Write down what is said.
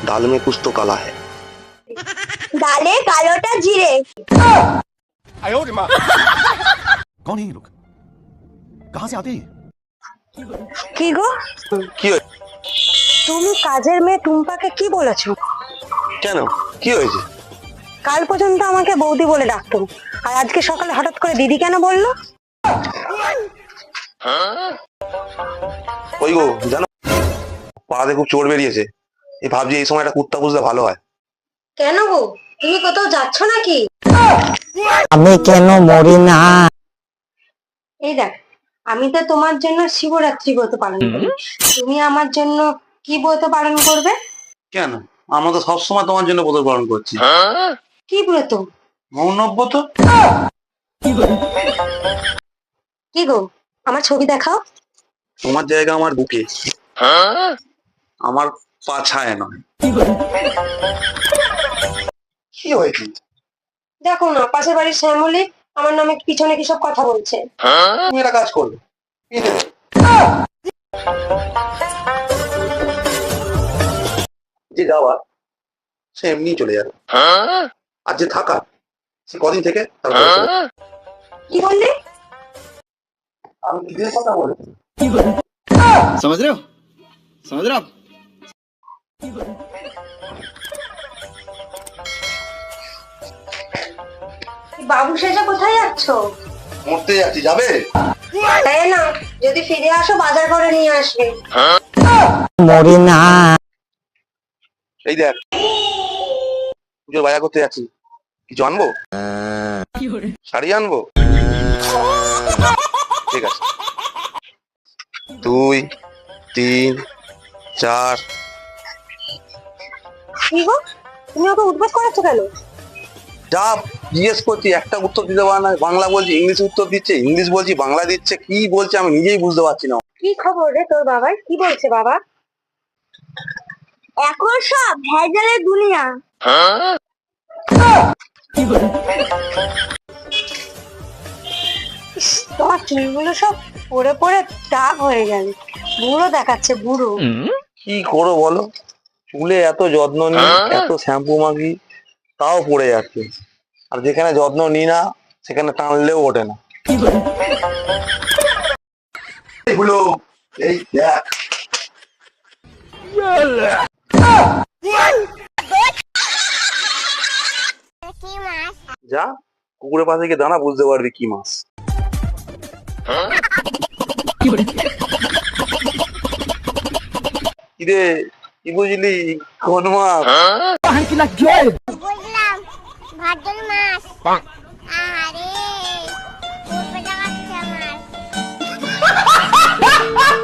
दाल में कुछ तो काला है। ডালে কালোটা জিরে। कौन है ये लोग? कहाँ से आते हैं? কি গো, কি হয়েছে? তুমি কাজের মেয়ে টুম্পাকে কি বলেছো? কেন, কি হয়েছে? কাল পর্যন্ত আমাকে বৌদি বলে ডাকতো, আর আজকে সকালে হঠাৎ করে দিদি কেন বললো? ওই গো, জানো পাড়াতে খুব চোর বেরিয়েছে। এই ভাবছি এই সময় একটা কুত্তা পুষলে ভালো হয়। কেন গো, তুমি কোথাও যাচ্ছ নাকি? আমি কেন মরি না? এই দেখ, আমি তো তোমার জন্য শিবরাত্রি ব্রত পালন করি, তুমি আমার জন্য কি ব্রত পালন করবে? কেন, আমরা তো সবসময় তোমার জন্য ব্রত পালন করছি। কি ব্রত? মৌনব্য তো। কি গো, আমার ছবি দেখাও। তোমার জায়গা আমার বুকে, আমার পাছায় নয়। কি হয়েছে? দেখো না, পাশের বাড়ির শ্যামলী আমার নামে পিছনে কি সব কথা বলছে। তুমি একটা কাজ করবে, যে যাওয়া সে এমনি চলে যাবে, আর যে থাকা সে কদিন থেকে কি বললি? আমি নিজের কথা বলেছি। समझ रहे हो? समझ रहे हो आप? বাবু শেষে কোথায় যাচ্ছ? মরতে যাচ্ছি, যাবে? তাই না, যদি ফিরে আসো বাজার করে নিয়ে আসবে। মরি না। এই দেখ, পুজোর বাজার করতে যাচ্ছি, কিছু আনবো? শাড়ি আনবো? ঠিক আছে, 2 3 4। কি গো, তুমি ওকে উদ্বেগ করাচ্ছ কেন? যা জিজ্ঞেস করছি একটা উত্তর দিতে পারে না। বাংলা বলছি, ইংলিশ উত্তর দিচ্ছে, ইংলিশ বলছি, বাংলা দিচ্ছে, কি বলছে আমি নিজেই বুঝতে পারছি না। কি খবর রে তোর বাবার, কি বলছে বাবা? এখন সব ভেজালের দুনিয়া। তোমার চুলগুলো সব পড়ে পড়ে দাগ হয়ে গেল, বুড়ো দেখাচ্ছে, বুড়ো। কি করো বলো, চুলে এত যত্ন নিই, এত শ্যাম্পু মাখি, তাও পড়ে যাচ্ছে। আর যেখানে যত্ন নিই না সেখানে টানলেও ওঠে না। এগুলো এই দেখ, যা কুকুরের পাশে গিয়ে দাঁড়া, বুঝতে পারবি কি মাছ। কিরে, কি বুঝলি কোন মাছ? বুঝলাম, ভাদ্র মাস।